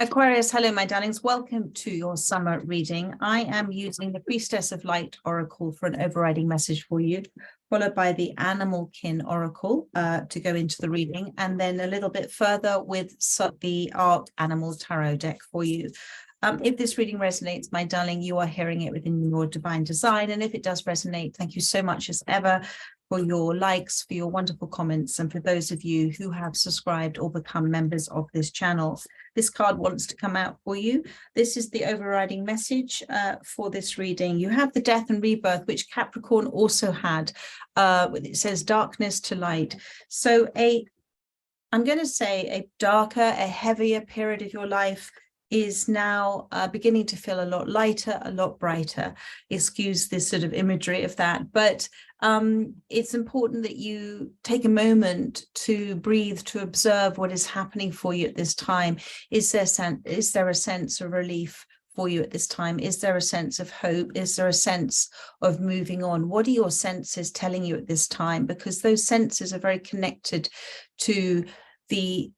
Aquarius, hello, my darlings. Welcome to your summer reading. I am using the Priestess of Light Oracle for an overriding message for you, followed by the Animal Kin Oracle to go into the reading, and then a little bit further with the Art Animal Tarot deck for you. If this reading resonates, my darling, you are hearing it within your divine design. And if it does resonate, thank you so much as ever for your likes, for your wonderful comments, and for those of you who have subscribed or become members of this channel. This card wants to come out for you. This is the overriding message for this reading. You have the death and rebirth, which Capricorn also had. It says darkness to light. So I'm going to say a darker, a heavier period of your life is now beginning to feel a lot lighter, a lot brighter. Excuse this sort of imagery of that, but it's important that you take a moment to breathe, to observe what is happening for you at this time. Is there a sense of relief for you at this time? Is there a sense of hope? Is there a sense of moving on? What are your senses telling you at this time? Because those senses are very connected to the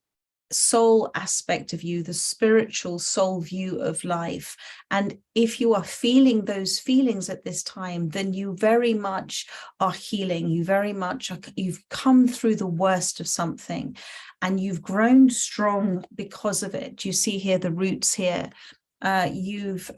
soul aspect of you, the spiritual soul view of life. And if you are feeling those feelings at this time, then you very much are healing. You very much you've come through the worst of something and you've grown strong because of it. You see here the roots here. You've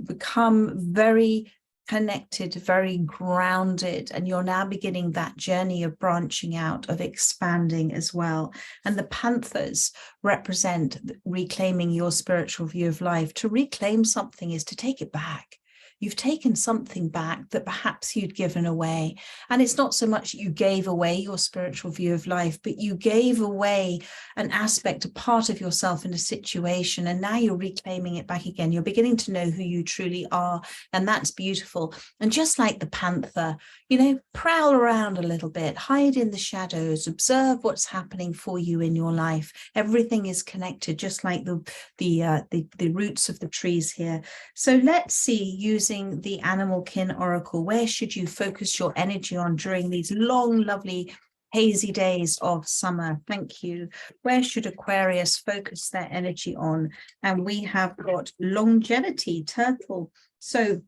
become very connected, very grounded, and you're now beginning that journey of branching out, of expanding as well. And the panthers represent reclaiming your spiritual view of life. To reclaim something is to take it back. You've taken something back that perhaps you'd given away. And it's not so much you gave away your spiritual view of life, but you gave away an aspect, a part of yourself in a situation, and now you're reclaiming it back again. You're beginning to know who you truly are, and that's beautiful. And just like the panther, you know, prowl around a little bit, hide in the shadows, observe what's happening for you in your life. Everything is connected, just like the roots of the trees here. So let's see, using the Animal Kin Oracle, where should you focus your energy on during these long, lovely, hazy days of summer? Thank you. Where should Aquarius focus their energy on? And we have got longevity, turtle. So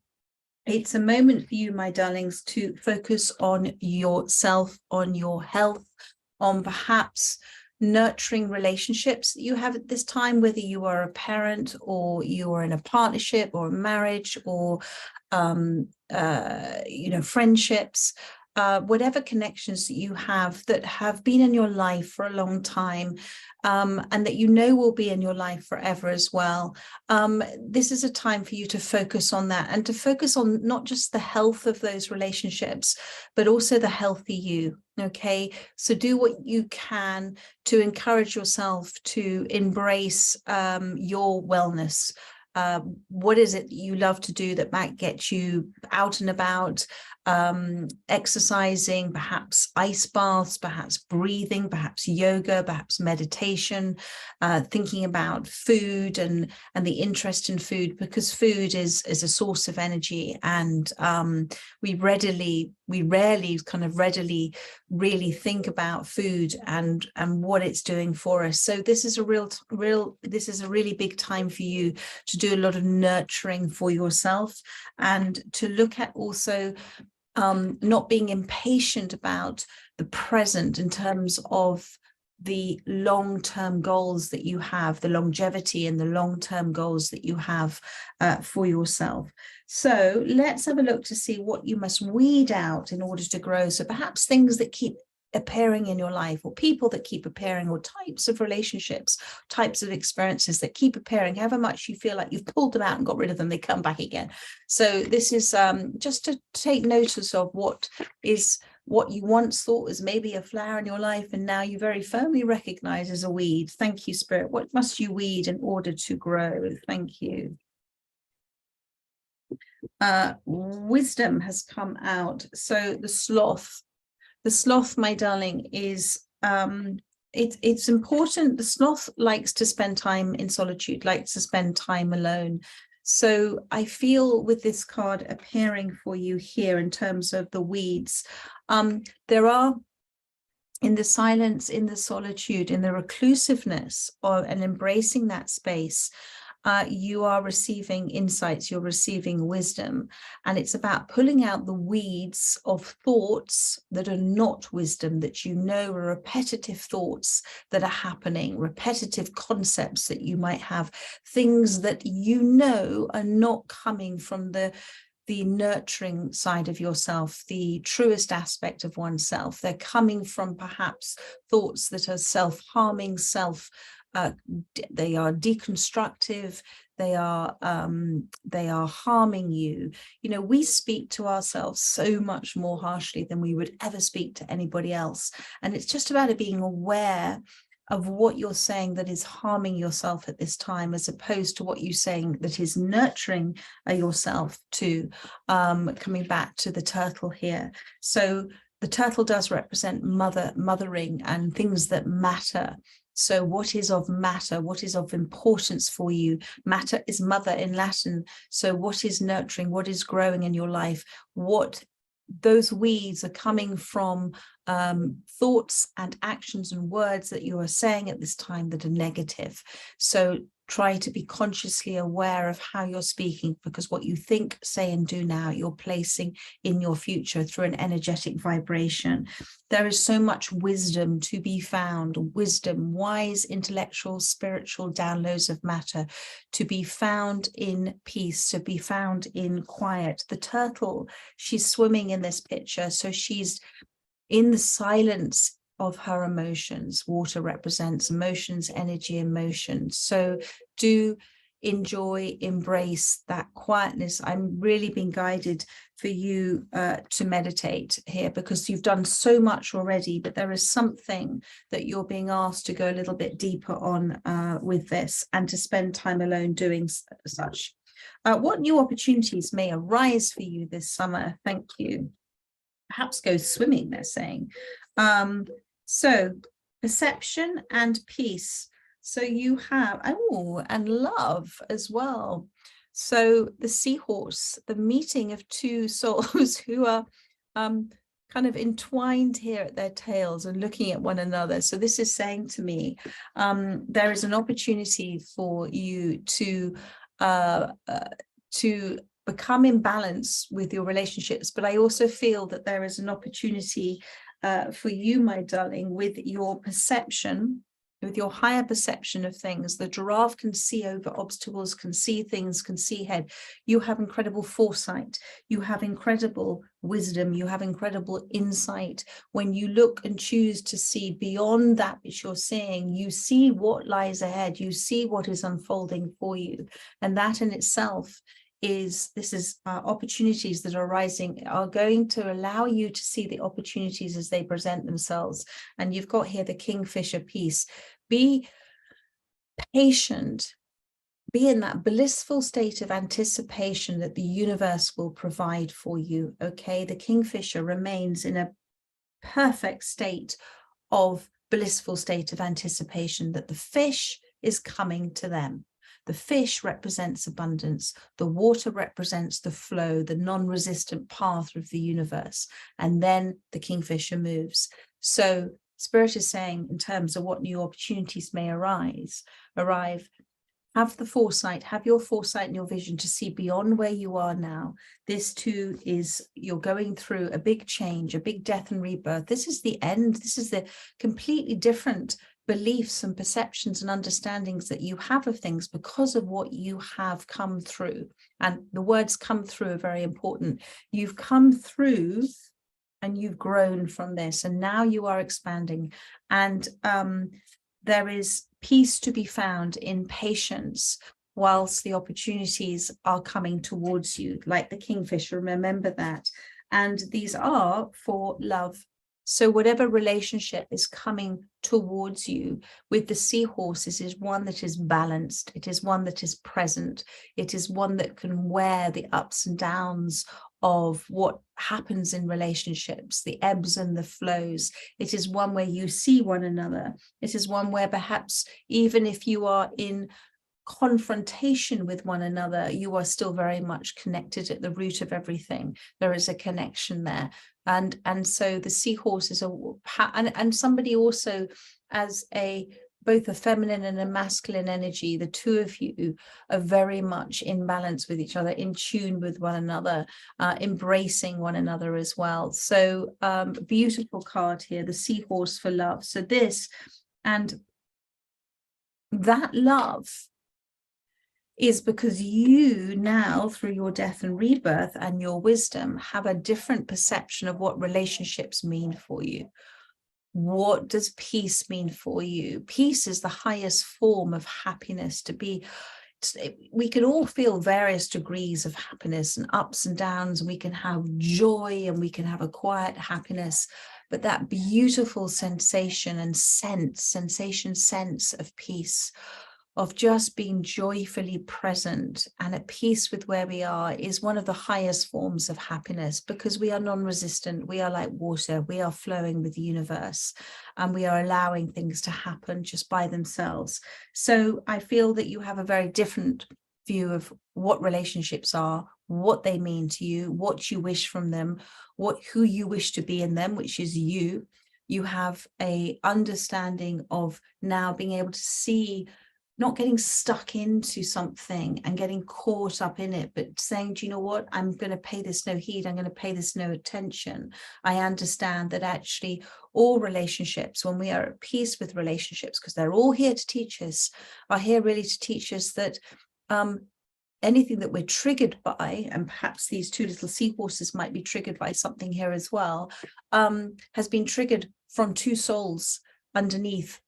it's a moment for you, my darlings, to focus on yourself, on your health, on perhaps nurturing relationships that you have at this time, whether you are a parent or you are in a partnership or a marriage or friendships, whatever connections that you have that have been in your life for a long time, and that you know will be in your life forever as well. This is a time for you to focus on that, and to focus on not just the health of those relationships, but also the healthy you. Okay, so do what you can to encourage yourself to embrace your wellness. What is it that you love to do that might get you out and about, exercising, perhaps ice baths, perhaps breathing, perhaps yoga, perhaps meditation, thinking about food and the interest in food, because food is a source of energy, and we rarely really think about food and what it's doing for us. So this is a really big time for you to do a lot of nurturing for yourself, and to look at also not being impatient about the present in terms of the long-term goals that you have, the longevity and the long-term goals that you have for yourself. So let's have a look to see what you must weed out in order to grow. So perhaps things that keep appearing in your life, or people that keep appearing, or types of relationships, types of experiences that keep appearing. However much you feel like you've pulled them out and got rid of them, they come back again. So this is just to take notice of what you once thought was maybe a flower in your life, and now you very firmly recognize as a weed. Thank you, Spirit. What must you weed in order to grow? Thank you. Wisdom has come out. So the sloth, my darling, is it's important. The sloth likes to spend time in solitude, likes to spend time alone. So I feel with this card appearing for you here in terms of the weeds, there are in the silence, in the solitude, in the reclusiveness of, and embracing that space, you are receiving insights, you're receiving wisdom. And it's about pulling out the weeds of thoughts that are not wisdom, that you know are repetitive thoughts that are happening, repetitive concepts that you might have, things that you know are not coming from the nurturing side of yourself, the truest aspect of oneself. They're coming from perhaps thoughts that are self-harming, they are deconstructive, they are harming you. You know, we speak to ourselves so much more harshly than we would ever speak to anybody else. And it's just about it being aware of what you're saying that is harming yourself at this time, as opposed to what you're saying that is nurturing yourself to, coming back to the turtle here. So the turtle does represent mothering and things that matter. So what is of matter? What is of importance for you? Matter is mother in Latin. So what is nurturing? What is growing in your life? What those weeds are coming from, thoughts and actions and words that you are saying at this time that are negative. So try to be consciously aware of how you're speaking, because what you think, say, and do now, you're placing in your future through an energetic vibration. There is so much wisdom to be found, wisdom, wise, intellectual, spiritual downloads of matter to be found in peace, to be found in quiet. The turtle, she's swimming in this picture, so she's in the silence of her emotions. Water represents emotions, energy, emotion. So do enjoy, embrace that quietness. I'm really being guided for you to meditate here, because you've done so much already, but there is something that you're being asked to go a little bit deeper on with this, and to spend time alone doing such. What new opportunities may arise for you this summer? Thank you. Perhaps go swimming, they're saying. So perception and peace. So you have, and love as well. So the seahorse, the meeting of two souls who are kind of entwined here at their tails and looking at one another. So this is saying to me, there is an opportunity for you to become in balance with your relationships. But I also feel that there is an opportunity for you, my darling, with your perception, with your higher perception of things. The giraffe can see over obstacles, can see things, can see ahead. You have incredible foresight. You have incredible wisdom. You have incredible insight. When you look and choose to see beyond that which you're seeing, you see what lies ahead. You see what is unfolding for you. And that in itself is opportunities that are arising are going to allow you to see the opportunities as they present themselves. And you've got here the Kingfisher piece. Be patient, be in that blissful state of anticipation that the universe will provide for you. Okay, the Kingfisher remains in a perfect state of blissful state of anticipation that the fish is coming to them. The fish represents abundance. The water represents the flow, the non-resistant path of the universe. And then the Kingfisher moves. So Spirit is saying, in terms of what new opportunities may arrive, have the foresight, have your foresight and your vision to see beyond where you are now. This too is, you're going through a big change, a big death and rebirth. This is the end. This is the completely different beliefs and perceptions and understandings that you have of things because of what you have come through. And the words come through are very important. You've come through and you've grown from this, and now you are expanding. And there is peace to be found in patience whilst the opportunities are coming towards you, like the Kingfisher, remember that. And these are for love. So whatever relationship is coming towards you with the seahorses is one that is balanced. It is one that is present. It is one that can wear the ups and downs of what happens in relationships, the ebbs and the flows. It is one where you see one another. It is one where perhaps even if you are in confrontation with one another, you are still very much connected at the root of everything. There is a connection there. And so the seahorse is and somebody also as both a feminine and a masculine energy. The two of you are very much in balance with each other, in tune with one another, embracing one another as well. So beautiful card here, the seahorse for love. So this and that love is because you now, through your death and rebirth and your wisdom, have a different perception of what relationships mean for you. What does peace mean for you? Peace is the highest form of happiness. We can all feel various degrees of happiness and ups and downs, and we can have joy and we can have a quiet happiness, but that beautiful sensation and sense of peace, of just being joyfully present and at peace with where we are, is one of the highest forms of happiness, because we are non-resistant. We are like water. We are flowing with the universe, and we are allowing things to happen just by themselves. So I feel that you have a very different view of what relationships are, what they mean to you, what you wish from them, who you wish to be in them, which is you. You have a understanding of now being able to see, not getting stuck into something and getting caught up in it, but saying, do you know what? I'm going to pay this no heed. I'm going to pay this no attention. I understand that actually all relationships, when we are at peace with relationships, because they're all here to teach us, are here really to teach us that anything that we're triggered by, and perhaps these two little seahorses might be triggered by something here as well, has been triggered from two souls underneath,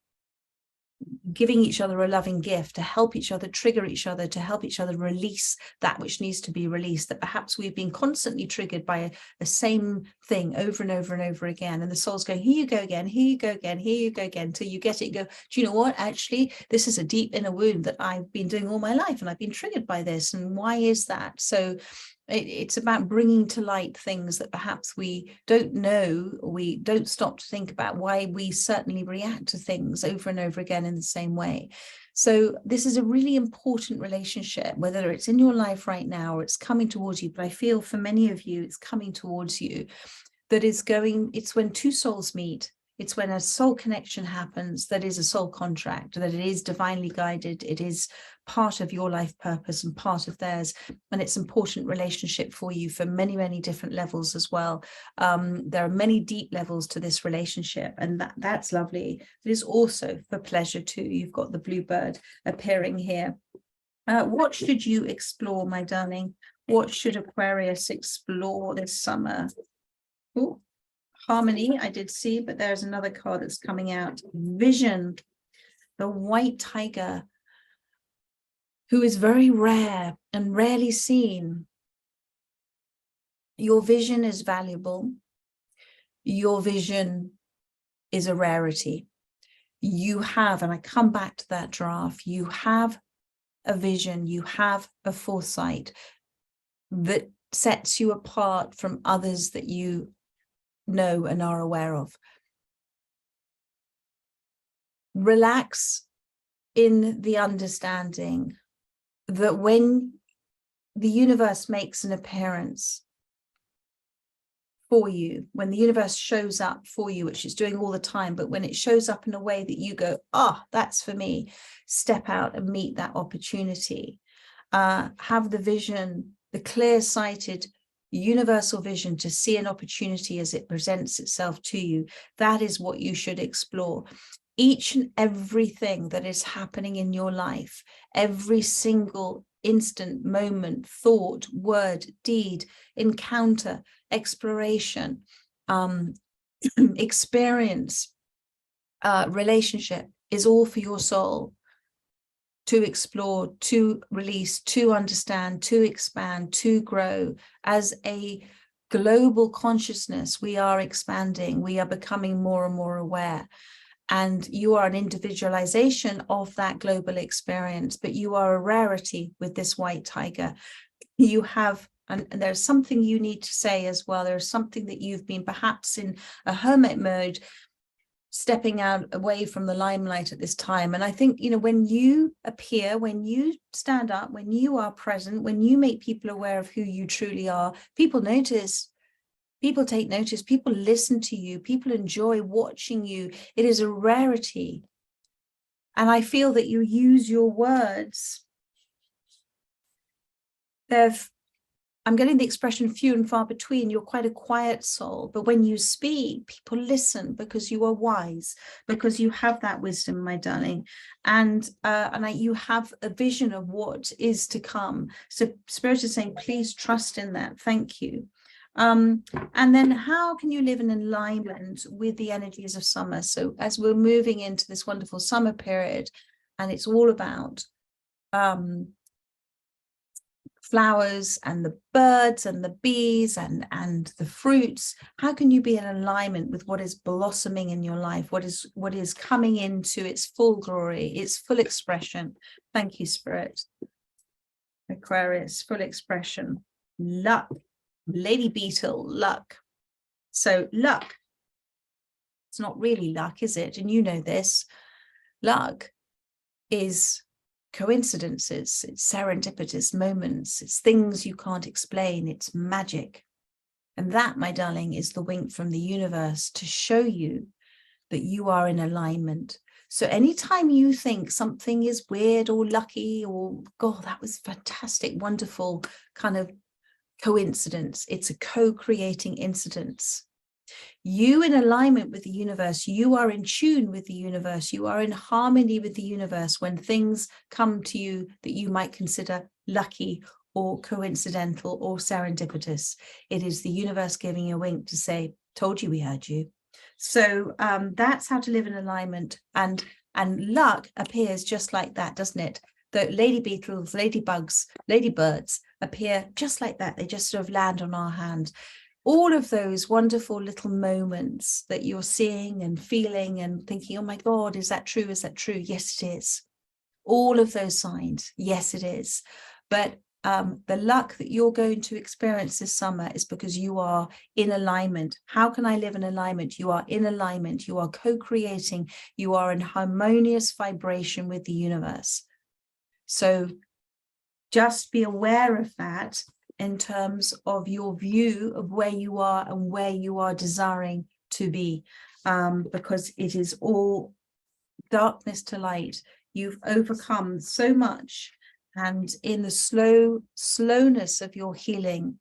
giving each other a loving gift to help each other, trigger each other, to help each other release that which needs to be released, that perhaps we've been constantly triggered by the same thing over and over and over again. And the soul's going, here you go again, here you go again, here you go again, till you get it, go, do you know what? Actually, this is a deep inner wound that I've been doing all my life, and I've been triggered by this. And why is that? So it's about bringing to light things that perhaps we don't know, we don't stop to think about, why we certainly react to things over and over again in the same way. So this is a really important relationship, whether it's in your life right now or it's coming towards you. But I feel for many of you, it's coming towards you, that is going, it's when two souls meet. It's when a soul connection happens, that is a soul contract, that it is divinely guided. It is part of your life purpose and part of theirs. And it's an important relationship for you for many, many different levels as well. There are many deep levels to this relationship, and that's lovely. It is also for pleasure too. You've got the bluebird appearing here. What should you explore, my darling? What should Aquarius explore this summer? Ooh. Harmony, I did see, but there's another card that's coming out. Vision, the white tiger, who is very rare and rarely seen. Your vision is valuable. Your vision is a rarity. You have, and I come back to that giraffe, you have a vision, you have a foresight that sets you apart from others that you know and are aware of. Relax in the understanding that when the universe makes an appearance for you, when the universe shows up for you, which it's doing all the time, but when it shows up in a way that you go, that's for me, step out and meet that opportunity. Have the vision, the clear-sighted universal vision to see an opportunity as it presents itself to you. That is what you should explore. Each and everything that is happening in your life, every single instant, moment, thought, word, deed, encounter, exploration, experience, relationship, is all for your soul to explore, to release, to understand, to expand, to grow. As a global consciousness, we are expanding, we are becoming more and more aware. And you are an individualization of that global experience, but you are a rarity with this white tiger. You have, and there's something you need to say as well. There's something that you've been perhaps in a hermit mode, stepping out away from the limelight at this time. And I think, when you appear, when you stand up, when you are present, when you make people aware of who you truly are, people notice. People take notice, people listen to you, people enjoy watching you. It is a rarity. And I feel that you use your words. I'm getting the expression few and far between. You're quite a quiet soul, but when you speak, people listen because you are wise, because you have that wisdom, my darling, and you have a vision of what is to come. So Spirit is saying, please trust in that. Thank you. And then how can you live in alignment with the energies of summer? So as we're moving into this wonderful summer period, and it's all about flowers and the birds and the bees and the fruits, how can you be in alignment with what is blossoming in your life, what is coming into its full glory, its full expression? Thank you, Spirit. Aquarius, full expression. Luck. Lady Beetle, luck. So luck, it's not really luck, is it? And you know this. Luck is coincidences, it's serendipitous moments, it's things you can't explain, it's magic. And that, my darling, is the wink from the universe to show you that you are in alignment. So anytime you think something is weird or lucky or, God, that was fantastic, wonderful kind of coincidence, it's a co-creating incidence. You in alignment with the universe, you are in tune with the universe, you are in harmony with the universe when things come to you that you might consider lucky or coincidental or serendipitous. It is the universe giving you a wink to say, told you we heard you. So that's how to live in alignment. And luck appears just like that, doesn't it? The lady beetles, ladybugs, ladybirds appear just like that. They just sort of land on our hand. All of those wonderful little moments that you're seeing and feeling and thinking, oh my God, is that true? Is that true? Yes, it is. All of those signs, yes, it is. But the luck that you're going to experience this summer is because you are in alignment. How can I live in alignment? You are in alignment. You are co-creating. You are in harmonious vibration with the universe. So just be aware of that in terms of your view of where you are and where you are desiring to be, because it is all darkness to light. You've overcome so much, and in the slowness of your healing,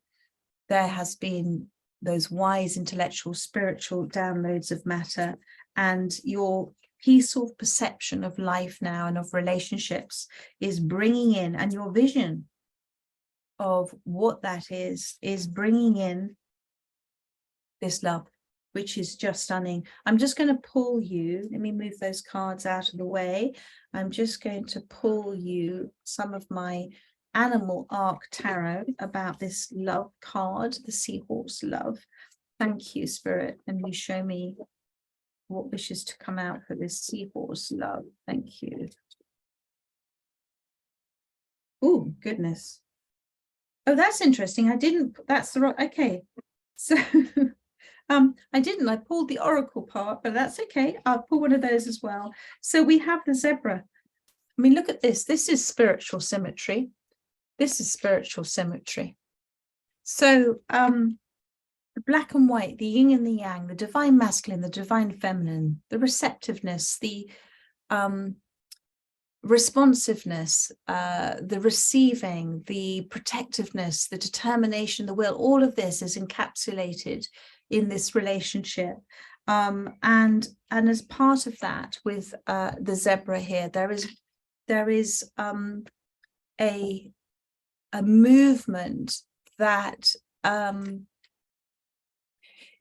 there has been those wise intellectual spiritual downloads of matter, and your peaceful perception of life now and of relationships is bringing in, and your vision of what that is bringing in this love, which is just stunning. I'm just going to pull you, let me move those cards out of the way. I'm just going to pull you some of my animal arc tarot about this love card, the seahorse love. Thank you, Spirit. And you show me what wishes to come out for this seahorse love. Thank you. Oh, goodness. Oh, that's interesting. I didn't, that's the right, okay. So I pulled the oracle part, but that's okay. I'll pull one of those as well. So we have the zebra. I mean, look at this. This is spiritual symmetry. This is spiritual symmetry. So the black and white, the yin and the yang, the divine masculine, the divine feminine, the receptiveness, the responsiveness, the receiving, the protectiveness, the determination, the will, all of this is encapsulated in this relationship. And as part of that, with the zebra here, there is a movement that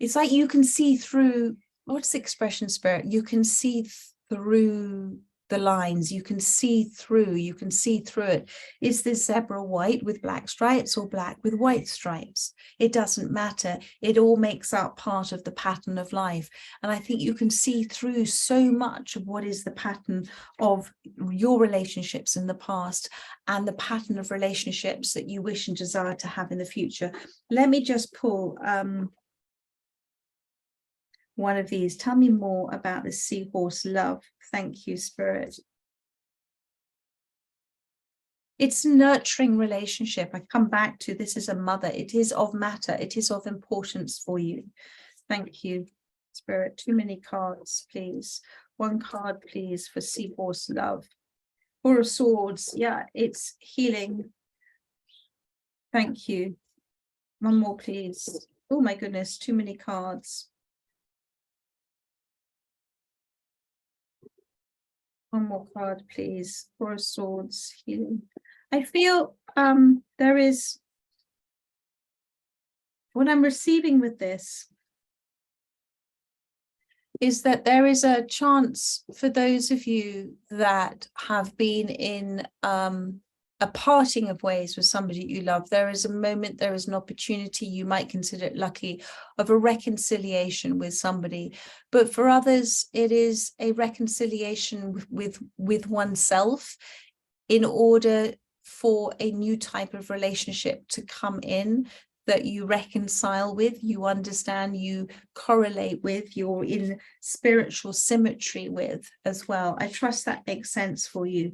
it's like you can see through, what's the expression, Spirit? You can see through the lines, you can see through it. Is this zebra white with black stripes or black with white stripes? It doesn't matter. It all makes up part of the pattern of life. And I think you can see through so much of what is the pattern of your relationships in the past and the pattern of relationships that you wish and desire to have in the future. Let me just pull one of these. Tell me more about the seahorse love. Thank you, Spirit. It's nurturing relationship. I come back to this is a mother. It is of matter. It is of importance for you. Thank you, Spirit. Too many cards, please. One card, please, for Seahorse Love. Four of Swords. Yeah, it's healing. Thank you. One more, please. Oh my goodness, too many cards. One more card, please. Four of Swords, healing. I feel there is, what I'm receiving with this is that there is a chance for those of you that have been in a parting of ways with somebody you love. There is a moment, there is an opportunity, you might consider it lucky, of a reconciliation with somebody. But for others, it is a reconciliation with oneself in order for a new type of relationship to come in that you reconcile with, you understand, you correlate with, you're in spiritual symmetry with as well. I trust that makes sense for you.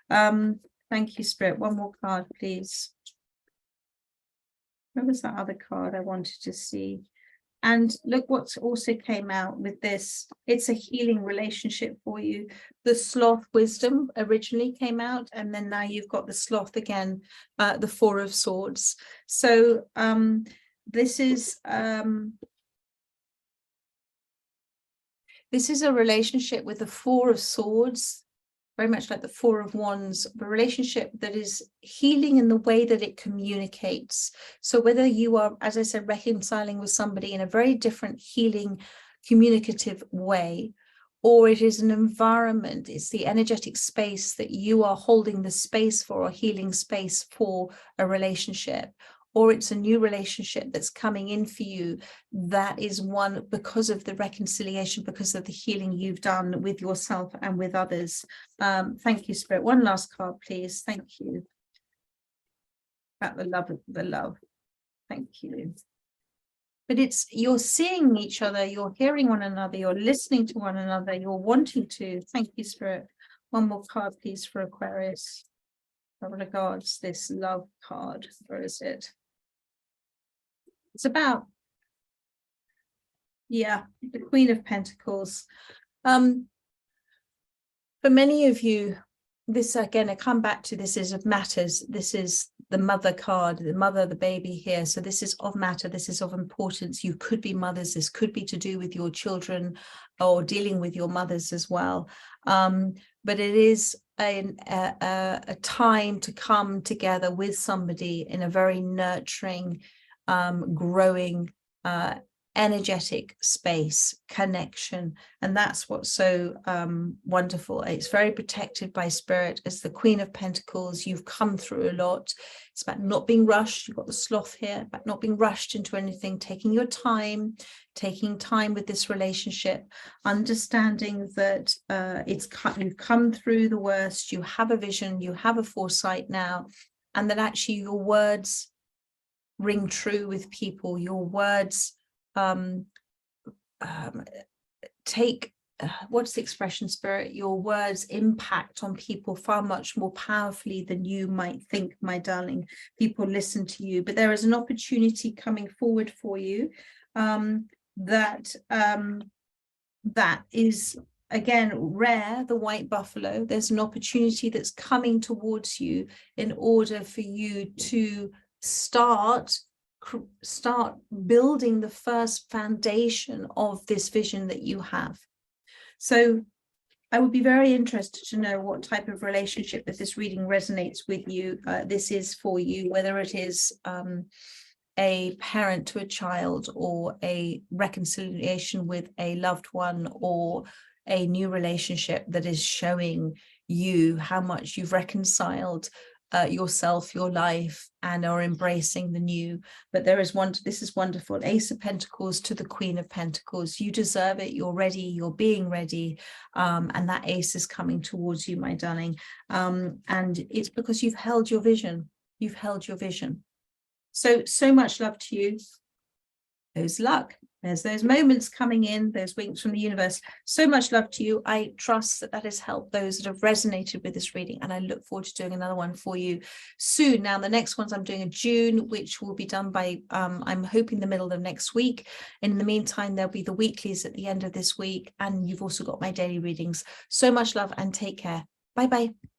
Thank you, Spirit. One more card, please. Where was that other card I wanted to see? And look what also came out with this. It's a healing relationship for you. The Sloth Wisdom originally came out, and then now you've got the Sloth again, the Four of Swords. So this is a relationship with the Four of Swords, very much like the Four of Wands, a relationship that is healing in the way that it communicates. So whether you are, as I said, reconciling with somebody in a very different healing, communicative way, or it is an environment, it's the energetic space that you are holding the space for, or healing space for a relationship, or it's a new relationship that's coming in for you that is one because of the reconciliation, because of the healing you've done with yourself and with others. Thank you, Spirit. One last card, please. Thank you. About the love of the love. Thank you. But it's, you're seeing each other, you're hearing one another, you're listening to one another, you're wanting to. Thank you, Spirit. One more card, please, for Aquarius. As regards this love card, where is it? It's about, yeah, the Queen of Pentacles. For many of you, this again, I come back to this is of matters. This is the mother card, the mother, the baby here. So this is of matter. This is of importance. You could be mothers. This could be to do with your children or dealing with your mothers as well. But it is a time to come together with somebody in a very nurturing, growing, energetic space, connection. And that's what's so wonderful. It's very protected by Spirit. As the Queen of Pentacles, you've come through a lot. It's about not being rushed. You've got the Sloth here, about not being rushed into anything, taking your time, taking time with this relationship, understanding that you've come through the worst, you have a vision, you have a foresight now, and that actually your words ring true with people. Your words take, what's the expression, Spirit? Your words impact on people far much more powerfully than you might think, my darling. People listen to you, but there is an opportunity coming forward for you that is, again, rare, the white buffalo. There's an opportunity that's coming towards you in order for you to start building the first foundation of this vision that you have. So I would be very interested to know what type of relationship, if this reading resonates with you, this is for you, whether it is a parent to a child, or a reconciliation with a loved one, or a new relationship that is showing you how much you've reconciled yourself, your life, and are embracing the new. But there is one, this is wonderful. Ace of Pentacles to the Queen of Pentacles. You deserve it. You're ready. You're being ready. And that ace is coming towards you, my darling. And it's because you've held your vision. You've held your vision. So much love to you. Those luck. There's those moments coming in, those winks from the universe. So much love to you. I trust that that has helped those that have resonated with this reading, and I look forward to doing another one for you soon. Now, the next ones I'm doing in June, which will be done by, I'm hoping the middle of next week. In the meantime, there'll be the weeklies at the end of this week, and you've also got my daily readings. So much love and take care. Bye-bye.